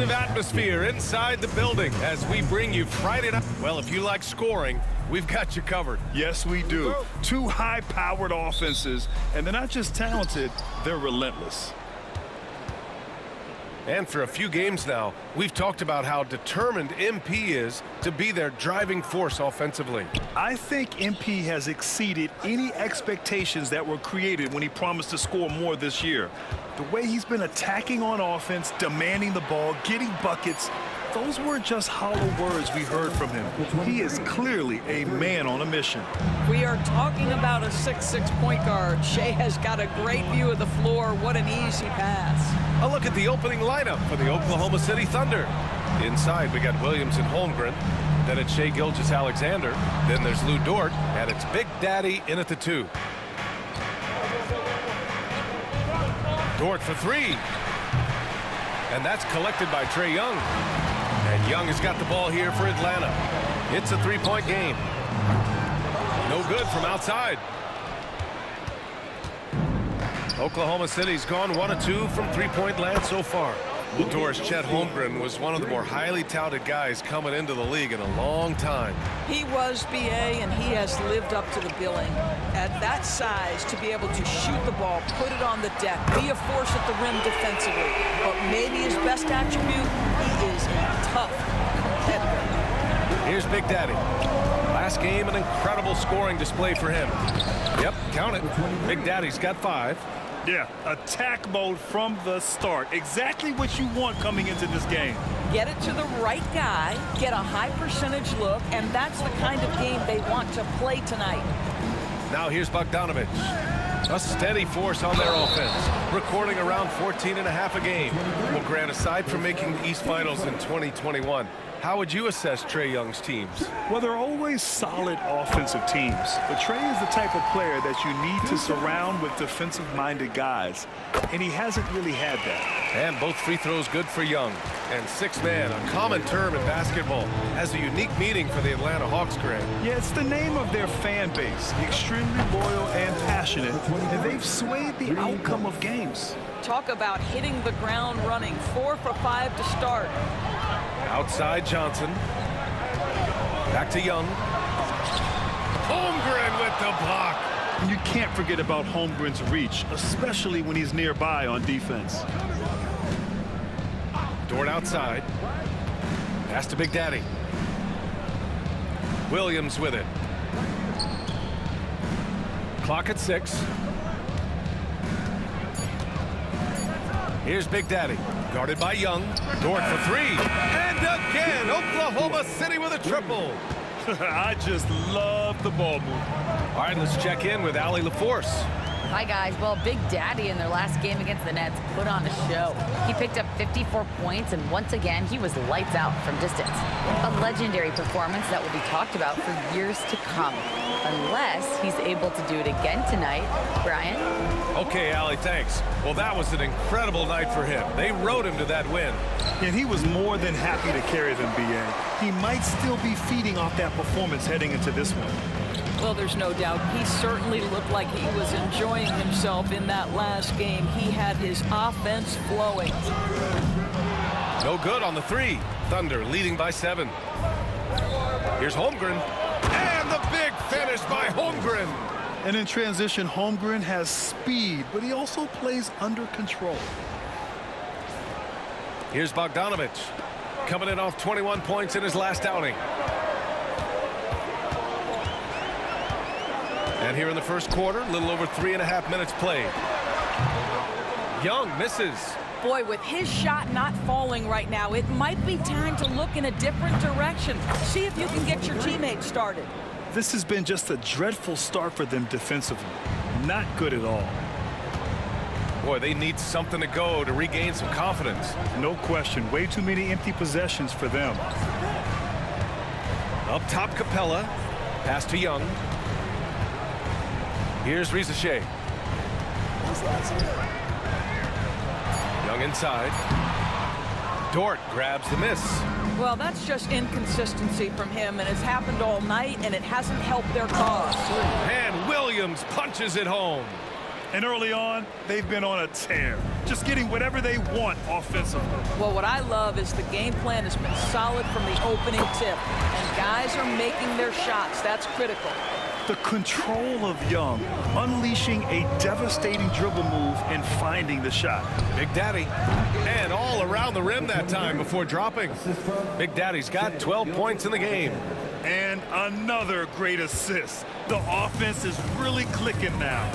festive atmosphere inside the building as we bring you Friday night. Well, if you like scoring, we've got you covered. Yes, we do. Two high-powered offenses, and they're not just talented, they're relentless. And for a few games now, we've talked about how determined MP is to be their driving force offensively. I think MP has exceeded any expectations that were created when he promised to score more this year. The way he's been attacking on offense, demanding the ball, getting buckets, those weren't just hollow words we heard from him. He is clearly a man on a mission. We are talking about a 6'6" point guard. Shea has got a great view of the floor. What an easy pass. A look at the opening lineup for the Oklahoma City Thunder. Inside, we got Williams and Holmgren. Then it's Shai Gilgeous-Alexander. Then there's Lu Dort, and it's Big Daddy in at the 2. Dort for 3. And that's collected by Trae Young. And Young has got the ball here for Atlanta. It's a 3-point game. No good from outside. Oklahoma City's gone 1 of 2 from 3-point land so far. Doris Chet Holmgren was one of the more highly touted guys coming into the league in a long time. He was BA, and he has lived up to the billing. At that size, to be able to shoot the ball, put it on the deck, be a force at the rim defensively. But maybe his best attribute, he is a tough competitor. Here's Big Daddy. Last game, an incredible scoring display for him. Yep, count it. Big Daddy's got 5. Yeah, attack mode from the start. Exactly what you want coming into this game. Get it to the right guy, get a high percentage look, and that's the kind of game they want to play tonight. Now here's Bogdanovic. A steady force on their offense, recording around 14.5 a game. Well, Grant, aside from making the East Finals in 2021, how would you assess Trae Young's teams? Well, they're always solid offensive teams, but Trae is the type of player that you need to surround with defensive-minded guys, and he hasn't really had that. And both free throws good for Young. And 6-man, a common term in basketball, has a unique meaning for the Atlanta Hawks, Grant. Yeah, it's the name of their fan base, extremely loyal and passionate, and they've swayed the outcome of games. Talk about hitting the ground running. 4 for 5 to start. Outside Johnson. Back to Young. Holmgren with the block. And you can't forget about Holmgren's reach, especially when he's nearby on defense. Dort outside. Pass to Big Daddy. Williams with it. Clock at 6. Here's Big Daddy. Guarded by Young. Dort for 3. And again, Oklahoma City with a triple. I just love the ball move. All right, let's check in with Allie LaForce. Hi, guys. Well, Big Daddy in their last game against the Nets put on a show. He picked up 54 points, and once again, he was lights out from distance. A legendary performance that will be talked about for years to come, unless he's able to do it again tonight. Brian? Okay, Allie, thanks. Well, that was an incredible night for him. They rode him to that win. And he was more than happy to carry them, B.A. He might still be feeding off that performance heading into this one. Well, there's no doubt. He certainly looked like he was enjoying himself in that last game. He had his offense flowing. No good on the 3. Thunder leading by 7. Here's Holmgren. And the big finish by Holmgren. And in transition, Holmgren has speed, but he also plays under control. Here's Bogdanovic. Coming in off 21 points in his last outing. And here in the first quarter, a little over 3.5 minutes played. Young misses. Boy, with his shot not falling right now, it might be time to look in a different direction. See if you can get your teammates started. This has been just a dreadful start for them defensively. Not good at all. Boy, they need something to go to regain some confidence. No question. Way too many empty possessions for them. Up top, Capella. Pass to Young. Here's Risa Shea. Young inside. Dort grabs the miss. Well, that's just inconsistency from him, and it's happened all night, and it hasn't helped their cause. And Williams punches it home. And early on, they've been on a tear, just getting whatever they want offensively. Well, what I love is the game plan has been solid from the opening tip, and guys are making their shots. That's critical. The control of Young, unleashing a devastating dribble move and finding the shot. Big Daddy, and all around the rim that time before dropping. Big Daddy's got 12 points in the game. And another great assist. The offense is really clicking now.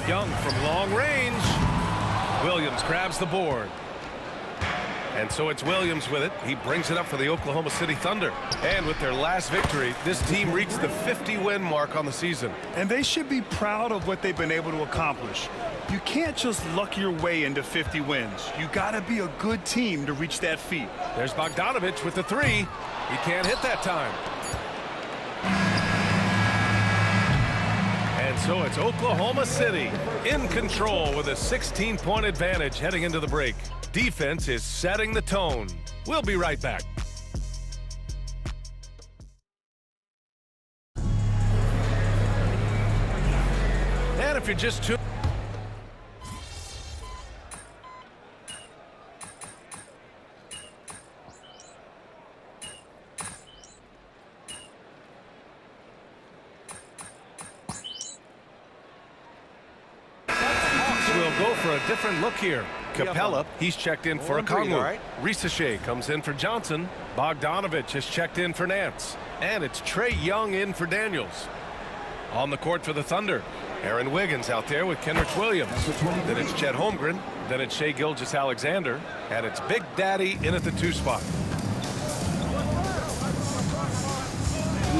Young from long range. Williams grabs the board. And so it's Williams with it. He brings it up for the Oklahoma City Thunder. And with their last victory, this team reached the 50-win mark on the season. And they should be proud of what they've been able to accomplish. You can't just luck your way into 50 wins. You got to be a good team to reach that feat. There's Bogdanovich with the three. He can't hit that time. And so it's Oklahoma City in control with a 16-point advantage heading into the break. Defense is setting the tone. We'll be right back. And if you're just tuned go for a different look here. Capella, he's checked in for Okongwu. Risache comes in for Johnson. Bogdanovich has checked in for Nance. And it's Trae Young in for Daniels. On the court for the Thunder, Aaron Wiggins out there with Kenrich Williams. Then it's Chet Holmgren. Then it's Shai Gilgeous-Alexander. And it's Big Daddy in at the 2 spot.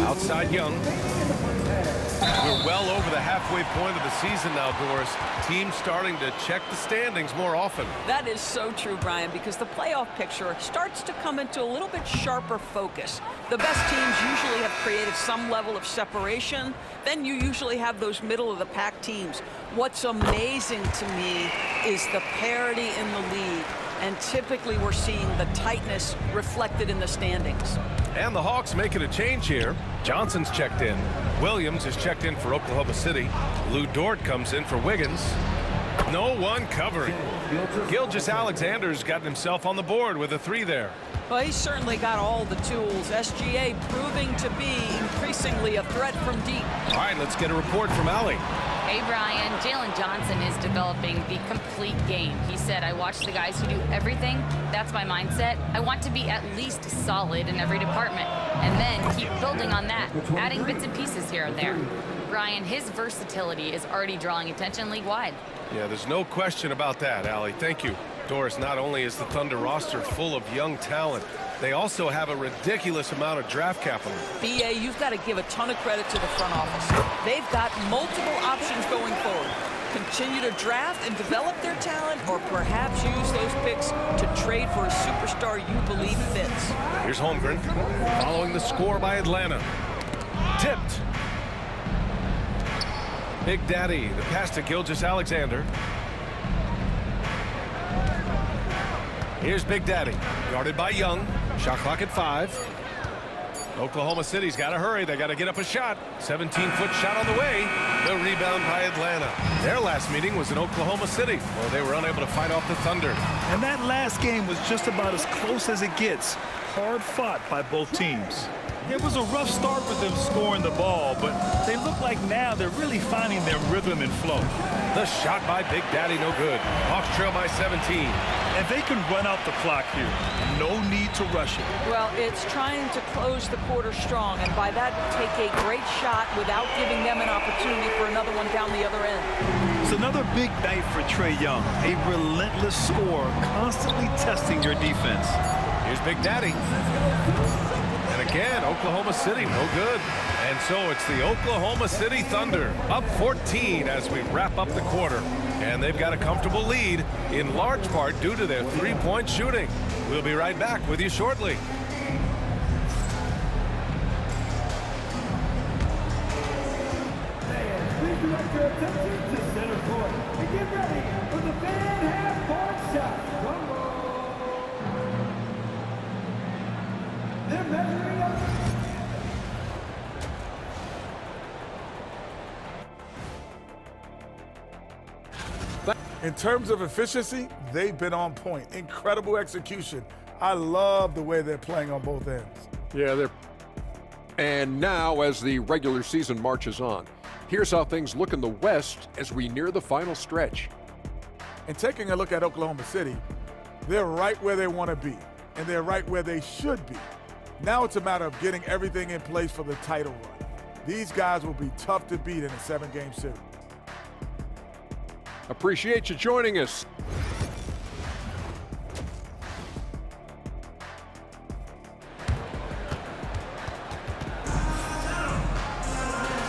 Outside Young. We're well over the halfway point of the season now, Doris. Teams starting to check the standings more often. That is so true, Brian, because the playoff picture starts to come into a little bit sharper focus. The best teams usually have created some level of separation. Then you usually have those middle-of-the-pack teams. What's amazing to me is the parity in the league. And typically we're seeing the tightness reflected in the standings. And the Hawks making a change here. Johnson's checked in. Williams is checked in for Oklahoma City. Lou Dort comes in for Wiggins. No one covering. Gilgeous-Alexander's gotten himself on the board with a 3 there. Well, he's certainly got all the tools. SGA proving to be increasingly a threat from deep. All right, let's get a report from Allie. Hey, Brian. Jalen Johnson is developing the complete game. He said, I watch the guys who do everything. That's my mindset. I want to be at least solid in every department. And then keep building on that, adding bits and pieces here and there. Brian, his versatility is already drawing attention league-wide. Yeah, there's no question about that, Allie. Thank you. Doris, not only is the Thunder roster full of young talent, they also have a ridiculous amount of draft capital. BA, you've got to give a ton of credit to the front office. They've got multiple options going forward. Continue to draft and develop their talent, or perhaps use those picks to trade for a superstar you believe fits. Here's Holmgren, following the score by Atlanta. Tipped. Big Daddy, the pass to Gilgeous-Alexander. Here's Big Daddy, guarded by Young. Shot clock at 5. Oklahoma City's got to hurry. They got to get up a shot. 17-foot shot on the way. The rebound by Atlanta. Their last meeting was in Oklahoma City, where they were unable to fight off the Thunder. And that last game was just about as close as it gets. Hard fought by both teams. It was a rough start for them scoring the ball, but they look like now they're really finding their rhythm and flow. The shot by Big Daddy, no good. Hawks trail by 17. And they can run out the clock here. No need to rush it. Well, it's trying to close the quarter strong, and by that, take a great shot without giving them an opportunity for another one down the other end. It's another big night for Trae Young. A relentless scorer, constantly testing your defense. Here's Big Daddy. And again, Oklahoma City, no good. And so it's the Oklahoma City Thunder up 14 as we wrap up the quarter. And they've got a comfortable lead, in large part due to their three-point shooting. We'll be right back with you shortly. Please direct your attention to center court and get ready for the fan half-court shot. Drum roll. They're measuring up. In terms of efficiency, they've been on point. Incredible execution. I love the way they're playing on both ends. Yeah, and now as the regular season marches on, here's how things look in the West as we near the final stretch. And taking a look at Oklahoma City, they're right where they want to be, and they're right where they should be. Now it's a matter of getting everything in place for the title run. These guys will be tough to beat in a 7-game series. Appreciate you joining us.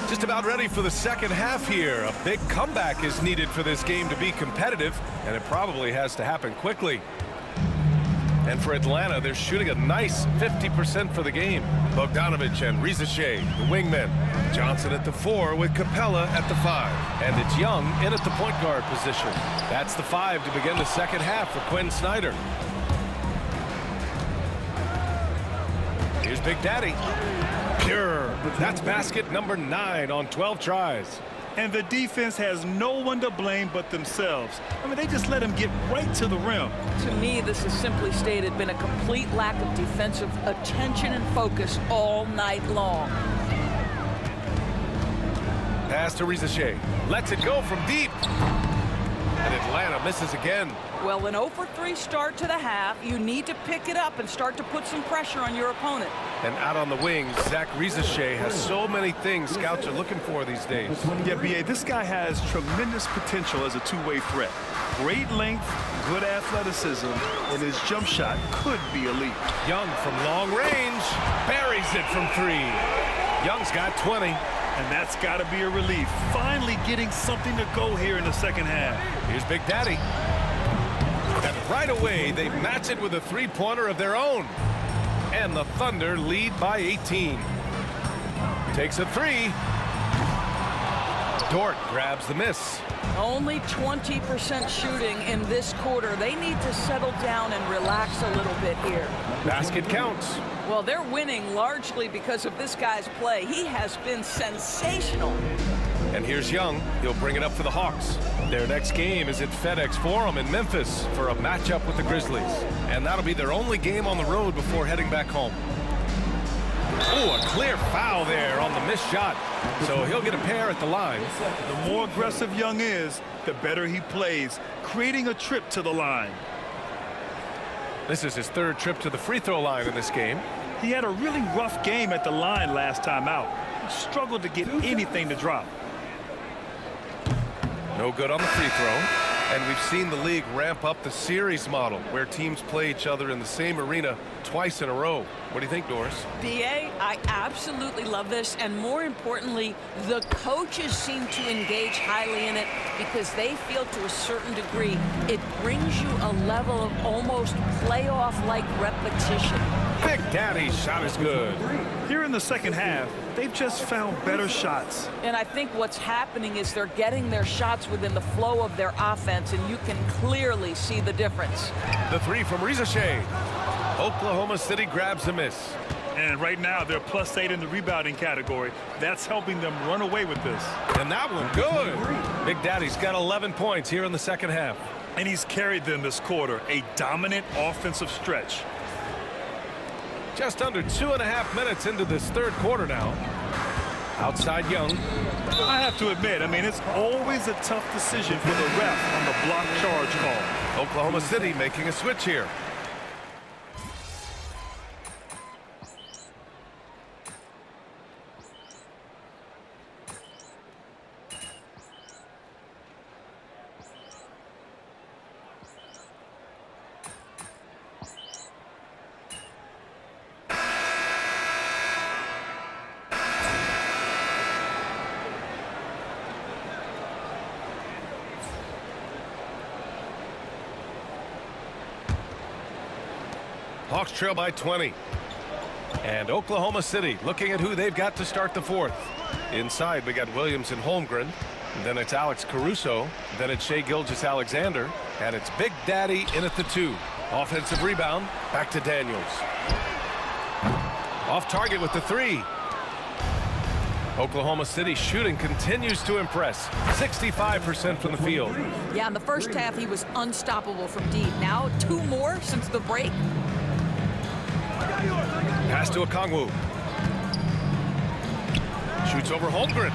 Just about ready for the second half here. A big comeback is needed for this game to be competitive, and it probably has to happen quickly. And for Atlanta, they're shooting a nice 50% for the game. Bogdanovich and Rizache, the wingmen. Johnson at the 4 with Capella at the 5. And it's Young in at the point guard position. That's the 5 to begin the second half for Quinn Snyder. Here's Big Daddy. Pure. That's basket number 9 on 12 tries. And the defense has no one to blame but themselves. I mean, they just let him get right to the rim. To me, this is simply stated been a complete lack of defensive attention and focus all night long. Pass to Rizache. Lets it go from deep. And Atlanta misses again. Well, an 0-for-3 start to the half. You need to pick it up and start to put some pressure on your opponent. And out on the wings, Zach Rizache has so many things scouts are looking for these days. Yeah, B.A., this guy has tremendous potential as a two-way threat. Great length, good athleticism, and his jump shot could be elite. Young from long range buries it from 3. Young's got 20. And that's got to be a relief. Finally getting something to go here in the second half. Here's Big Daddy. And right away, they match it with a 3-pointer of their own. And the Thunder lead by 18. Takes a 3. Dort grabs the miss. Only 20% shooting in this quarter. They need to settle down and relax a little bit here. Basket counts. Well, they're winning largely because of this guy's play. He has been sensational. And here's Young. He'll bring it up for the Hawks. Their next game is at FedEx Forum in Memphis for a matchup with the Grizzlies. And that'll be their only game on the road before heading back home. Oh, a clear foul there on the missed shot. So he'll get a pair at the line. The more aggressive Young is, the better he plays, creating a trip to the line. This is his 3rd trip to the free throw line in this game. He had a really rough game at the line last time out. He struggled to get anything to drop. No good on the free throw. And we've seen the league ramp up the series model where teams play each other in the same arena twice in a row. What do you think, Doris? B.A., I absolutely love this. And more importantly, the coaches seem to engage highly in it because they feel to a certain degree it brings you a level of almost playoff-like repetition. Big Daddy's shot is good. Here in the second half, they've just found better shots. And I think what's happening is they're getting their shots within the flow of their offense, and you can clearly see the difference. The 3 from Rizache. Oklahoma City grabs a miss. And right now, they're +8 in the rebounding category. That's helping them run away with this. And that one good. Big Daddy's got 11 points here in the second half. And he's carried them this quarter, a dominant offensive stretch. Just under 2.5 minutes into this 3rd quarter now. Outside Young. I have to admit, I mean, it's always a tough decision for the ref on the block charge call. Oklahoma City making a switch here. Hawks trail by 20. And Oklahoma City looking at who they've got to start the 4th. Inside, we got Williams and Holmgren. And then it's Alex Caruso. Then it's Shai Gilgeous-Alexander. And it's Big Daddy in at the 2. Offensive rebound. Back to Daniels. Off target with the 3. Oklahoma City shooting continues to impress. 65% from the field. Yeah, in the first half, he was unstoppable from deep. Now, 2 more since the break. Pass to Okongwu. Shoots over Holmgren.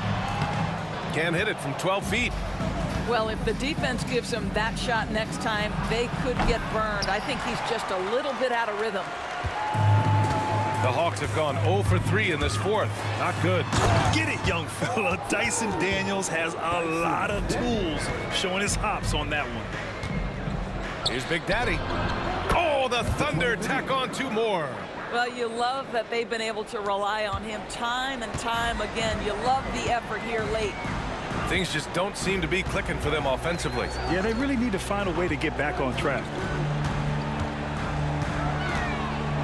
Can't hit it from 12 feet. Well, if the defense gives him that shot next time, they could get burned. I think he's just a little bit out of rhythm. The Hawks have gone 0 for 3 in this fourth. Not good. Get it, young fella. Dyson Daniels has a lot of tools, showing his hops on that one. Here's Big Daddy. Oh, the Thunder tack on 2 more. Well, you love that they've been able to rely on him time and time again. You love the effort here late. Things just don't seem to be clicking for them offensively. Yeah, they really need to find a way to get back on track.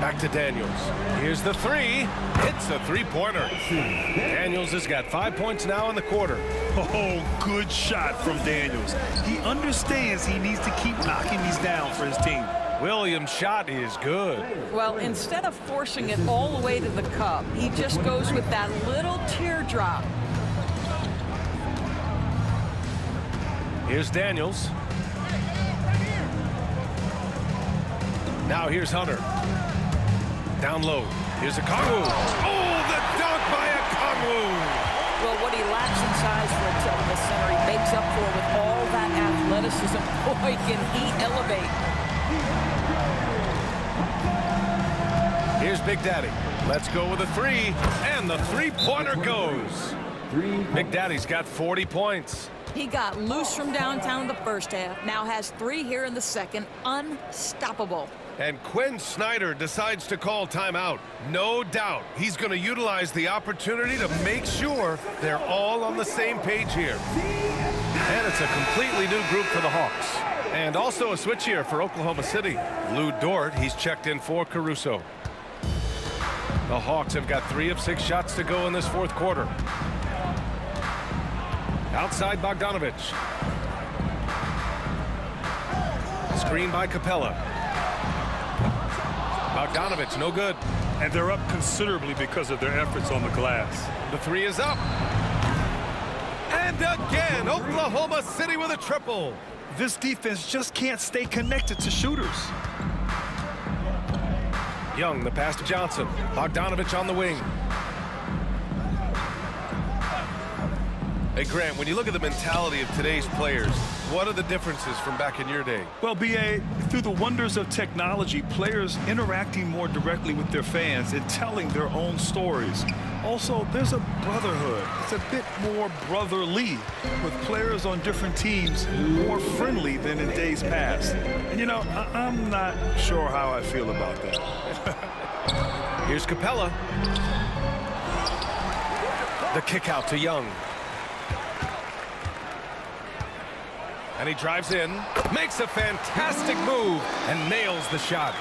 Back to Daniels. Here's the 3. Hits a 3-pointer. Daniels has got 5 points now in the quarter. Oh, good shot from Daniels. He understands he needs to keep knocking these down for his team. Williams' shot is good. Well, instead of forcing it all the way to the cup, he just goes with that little teardrop. Here's Daniels. Now here's Hunter. Down low. Here's Okongwu. Oh, the dunk by Okongwu. Well, what he lacks in size for a tilt in the center, he makes up for with all that athleticism. Boy, can he elevate. Here's Big Daddy. Let's go with a 3. And the 3-pointer goes. Big Daddy's got 40 points. He got loose from downtown in the first half. Now has 3 here in the second. Unstoppable. And Quinn Snyder decides to call timeout. No doubt he's going to utilize the opportunity to make sure they're all on the same page here. And it's a completely new group for the Hawks. And also a switch here for Oklahoma City. Lou Dort, he's checked in for Caruso. The Hawks have got 3 of 6 shots to go in this fourth quarter. Outside Bogdanovic. Screen by Capella. Bogdanovic, no good. And they're up considerably because of their efforts on the glass. The 3 is up. And again, Oklahoma City with a triple. This defense just can't stay connected to shooters. Young, the pass to Johnson. Bogdanovic on the wing. Hey, Grant, when you look at the mentality of today's players, what are the differences from back in your day? Well, B.A., through the wonders of technology, players interacting more directly with their fans and telling their own stories. Also, there's a brotherhood. It's a bit more brotherly, with players on different teams more friendly than in days past. And, you know, I'm not sure how I feel about that. Here's Capella. The kick out to Young. And he drives in, makes a fantastic move, and nails the shot.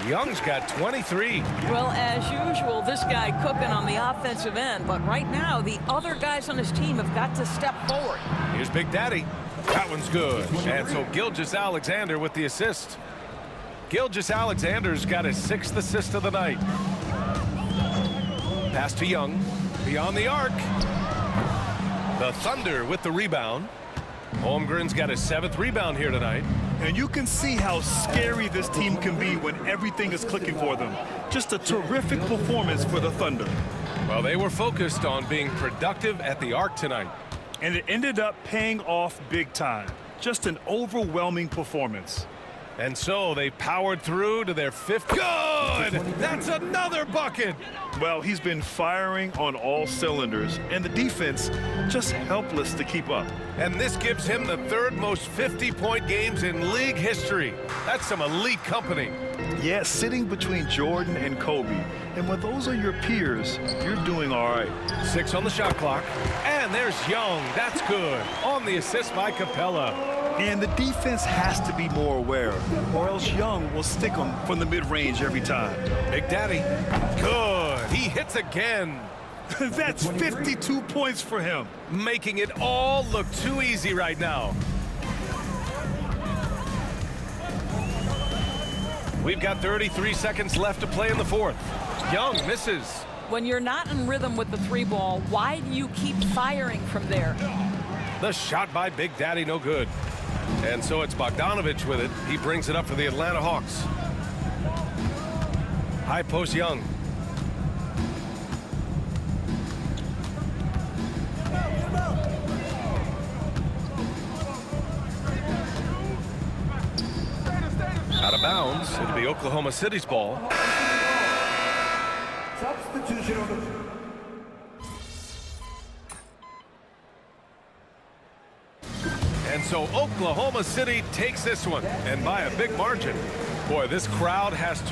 Young's got 23. Well, as usual, this guy cooking on the offensive end. But right now, the other guys on his team have got to step forward. Here's Big Daddy. That one's good. And so Gilgeous-Alexander with the assist. Gilgeous-Alexander's got his 6th assist of the night. Pass to Young. Beyond the arc. The Thunder with the rebound. Holmgren's got his 7th rebound here tonight. And you can see how scary this team can be when everything is clicking for them. Just a terrific performance for the Thunder. Well, they were focused on being productive at the arc tonight. And it ended up paying off big time. Just an overwhelming performance. And so they powered through to their 5th. Good! That's another bucket! Well, he's been firing on all cylinders, and the defense just helpless to keep up. And this gives him the 3rd most 50-point games in league history. That's some elite company. Yeah, sitting between Jordan and Kobe. And when those are your peers, you're doing all right. 6 on the shot clock. And there's Young. That's good. On the assist by Capella. And the defense has to be more aware, or else Young will stick them from the mid-range every time. Big Daddy. Good. He hits again. That's 52 points for him. Making it all look too easy right now. We've got 33 seconds left to play in the 4th. Young misses. When you're not in rhythm with the 3 ball, why do you keep firing from there? The shot by Big Daddy, no good. And so it's Bogdanovich with it. He brings it up for the Atlanta Hawks. High post Young. Out of bounds. It'll be Oklahoma City's ball. Substitution on the... And so Oklahoma City takes this one, and by a big margin. Boy, this crowd has to